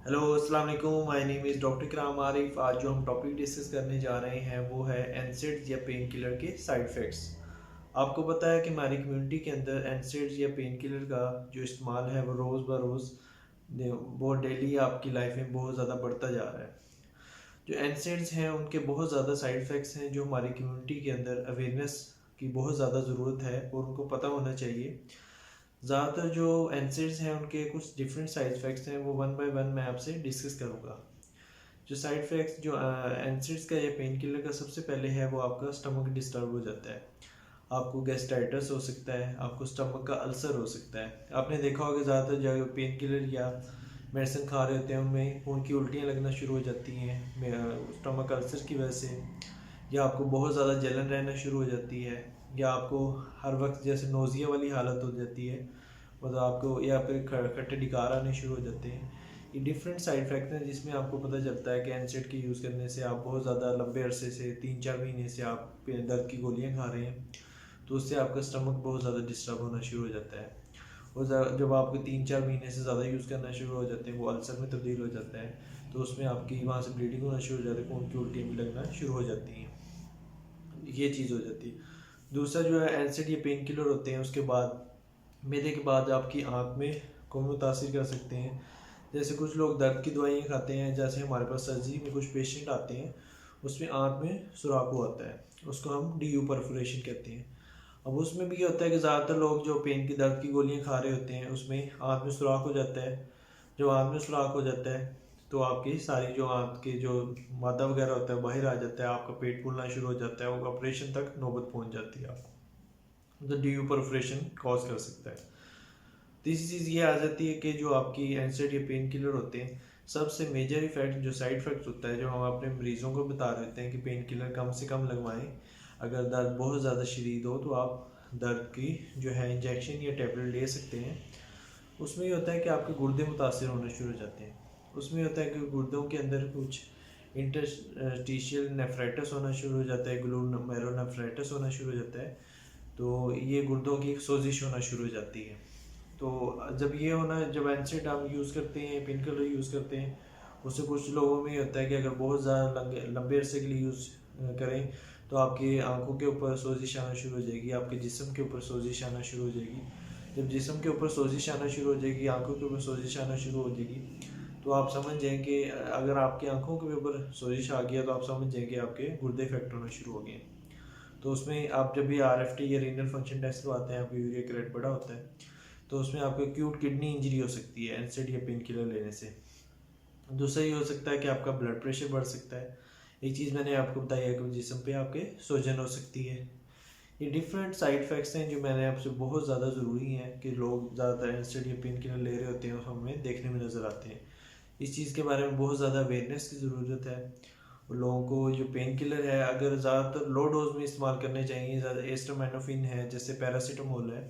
Hello अस्सलाम वालेकुम, my name is doctor इकराम आरिफ। आज जो हम टॉपिक डिस्कस करने जा रहे हैं वो है एनसेड्स या पेन किलर के साइड इफ़ेक्ट्स। आपको पता है कि हमारी कम्युनिटी के अंदर एनसेड्स या पेन किलर का जो इस्तेमाल है वो रोज़ ब रोज़ वो डेली आपकी लाइफ में बहुत ज़्यादा बढ़ता जा रहा है। जो एनसेड्स हैं उनके बहुत ज़्यादा साइड इफ़ेक्ट्स हैं जो हमारी कम्युनिटी के अंदर अवेयरनेस की बहुत ज़्यादा ज़रूरत है और उनको पता होना चाहिए। ज़्यादातर जो एनसेड्स हैं उनके कुछ डिफरेंट साइड इफ़ेक्ट्स हैं, वो वन बाय वन मैं आपसे डिस्कस करूँगा। जो साइड इफ़ेक्ट्स जो एनसेड्स का या पेन किलर का सबसे पहले है वो आपका स्टमक डिस्टर्ब हो जाता है। आपको गैस्ट्राइटिस हो सकता है, आपको स्टमक का अल्सर हो सकता है। आपने देखा होगा ज़्यादातर जो पेन किलर या मेडिसिन खा रहे होते हैं उनमें उनकी उल्टियाँ लगना शुरू हो जाती हैं स्टमक अल्सर की वजह से, या आपको बहुत ज़्यादा जलन रहना शुरू हो जाती है, या आपको हर वक्त जैसे नोज़िया वाली हालत हो जाती है, मतलब आपको, या फिर खट्टे ढिकार आने शुरू हो जाते हैं। ये डिफरेंट साइड इफ़ेक्ट हैं जिसमें आपको पता चलता है कि एनसेड के यूज़ करने से आप बहुत ज़्यादा लंबे अरसे से 3-4 महीने से आप दर्द की गोलियां खा रहे हैं, तो उससे आपका स्टमक बहुत ज़्यादा डिस्टर्ब होना शुरू हो जाता है। और जब आपके 3-4 महीने से ज़्यादा यूज़ करना शुरू हो जाते हैं वो अल्सर में तब्दील हो जाता है, तो उसमें आपकी वहाँ से ब्लीडिंग होना शुरू हो जाती है, खून की उल्टियाँ भी लगना शुरू हो जाती हैं। ये चीज़ हो जाती है। दूसरा जो है एनसेड या पेन किलर होते हैं उसके बाद मैदे के बाद आपकी आँख में को मुतासिर कर सकते हैं। जैसे कुछ लोग दर्द की दवाइयाँ खाते हैं, जैसे हमारे पास सर्जरी में कुछ पेशेंट आते हैं उसमें आँख में सुराख हो आता है, उसको हम डी यू परफोरेशन कहते हैं। अब उसमें भी ये होता है कि ज़्यादातर लोग जो पेन की दर्द की गोलियाँ खा रहे होते हैं उसमें आँख में सुराख हो जाता है। जब आँख में सुराख हो जाता है तो आपकी सारी जो आँख के जो मादा वगैरह होता है बाहर आ जाता है, आपका पेट फूलना शुरू हो जाता है, वो ऑपरेशन तक नौबत पहुँच जाती है आपको, तो डी यू परफोरेशन कॉज कर सकता है। तीसरी चीज़ ये आ जाती है कि जो आपकी एनसेड या पेन किलर होते हैं, सबसे मेजर इफेक्ट जो साइड इफेक्ट होता है जो हम अपने मरीजों को बता रहे होते हैं कि पेन किलर कम से कम लगवाएं। अगर दर्द बहुत ज़्यादा शदीद हो तो आप दर्द की जो है इंजेक्शन या टेबलेट ले सकते हैं। उसमें ये होता है कि आपके गुर्दे मुतासर होने शुरू हो जाते हैं। उसमें ये होता है कि गुर्दों के अंदर कुछ इंटरस्टिशियल नेफ्राइटिस होना शुरू हो जाता है, ग्लोमेरुलोनेफ्राइटिस होना शुरू हो जाता है, तो ये गुर्दों की सोजिश होना शुरू हो जाती है। तो जब ये होना, जब एनसेड हम यूज़ करते हैं, पेन किलर यूज़ करते हैं, उससे कुछ लोगों में ये होता है कि अगर बहुत ज़्यादा लंबे अरसे के लिए यूज़ करें तो आपकी आंखों के ऊपर सोजिश आना शुरू हो जाएगी, आपके जिस्म के ऊपर सोजिश आना शुरू हो जाएगी। जब जिस्म के ऊपर सोजिश आना शुरू हो जाएगी, आंखों के ऊपर सोजिश आना शुरू हो जाएगी, तो आप समझ जाएं कि अगर आपकी आंखों के ऊपर सोजिश आ गया तो आप समझ जाएंगे आपके गुर्दे इफेक्ट होना शुरू हो गए। तो उसमें आप जब भी RFT या रीनल फंक्शन टेस्ट करवाते हैं, आपका यूरिया क्रेट बड़ा होता है, तो उसमें आपको एक्यूट किडनी इंजरी हो सकती है एनसेड या पेन किलर लेने से। दूसरा ये हो सकता है कि आपका ब्लड प्रेशर बढ़ सकता है। एक चीज़ मैंने आपको बताई है कि जिस्म पे आपके सूजन हो सकती है। ये डिफरेंट साइड इफ़ेक्ट्स हैं जो मैंने आपसे बहुत ज़्यादा ज़रूरी हैं कि लोग ज़्यादातर एनसेड या पेन किलर ले रहे होते हैं और हमें देखने में नज़र आते हैं। इस चीज़ के बारे में बहुत ज़्यादा अवेयरनेस की ज़रूरत है। और लोगों को जो पेन किलर है अगर ज़्यादातर लो डोज में इस्तेमाल करने चाहिए। ज़्यादा एस्टामिनोफेन है, जैसे पैरासीटामोल है,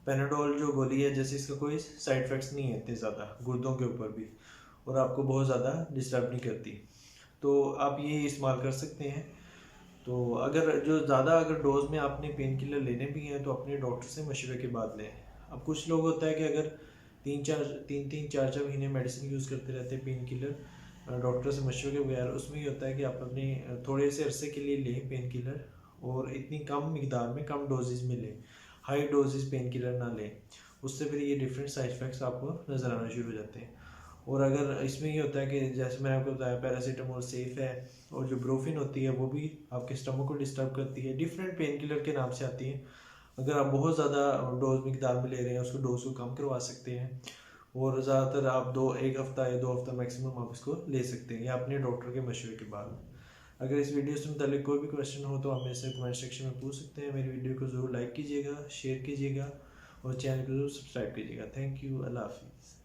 पेनाडोल जो गोली है, जैसे इसका कोई साइड इफ़ेक्ट्स नहीं है इतने ज़्यादा गुर्दों के ऊपर भी, और आपको बहुत ज़्यादा डिस्टर्ब नहीं करती, तो आप ये इस्तेमाल कर सकते हैं। तो अगर जो ज़्यादा अगर डोज में आपने पेन किलर लेने भी हैं तो अपने डॉक्टर से मशवरे के बाद लें। अब कुछ लोग होता है कि अगर 3-4 महीने मेडिसिन यूज़ करते रहते हैं पेन किलर डॉक्टर से मशवरे के बगैर, उसमें ये होता है कि आप अपने थोड़े से अरसे के लिए लें पेन किलर, और इतनी कम मिकदार में कम डोजेज में लें, हाई डोजेज पेन किलर ना लें। उससे फिर ये डिफरेंट साइड इफ़ेक्ट्स आपको नज़र आना शुरू हो जाते हैं। और अगर इसमें ये होता है कि जैसे मैंने आपको बताया पैरासीटामोल सेफ़ है, और जो ब्रोफिन होती है वो भी आपके स्टमक को डिस्टर्ब करती है, डिफरेंट पेन किलर के नाम से आती है। अगर आप बहुत ज़्यादा डोज मिकदार में ले रहे हैं उसको डोज को कम करवा सकते हैं, और ज़्यादातर आप 1 हफ़्ता या 2 हफ़्ता मैक्सिमम आप इसको ले सकते हैं, या अपने डॉक्टर के मशवरे के बाद। अगर इस वीडियो से मुतालिक कोई भी क्वेश्चन हो तो आप मेरे से कमेंट सेक्शन में पूछ सकते हैं। मेरी वीडियो को ज़रूर लाइक कीजिएगा, शेयर कीजिएगा, और चैनल को ज़रूर सब्सक्राइब कीजिएगा। थैंक यू, अल्लाह हाफिज़।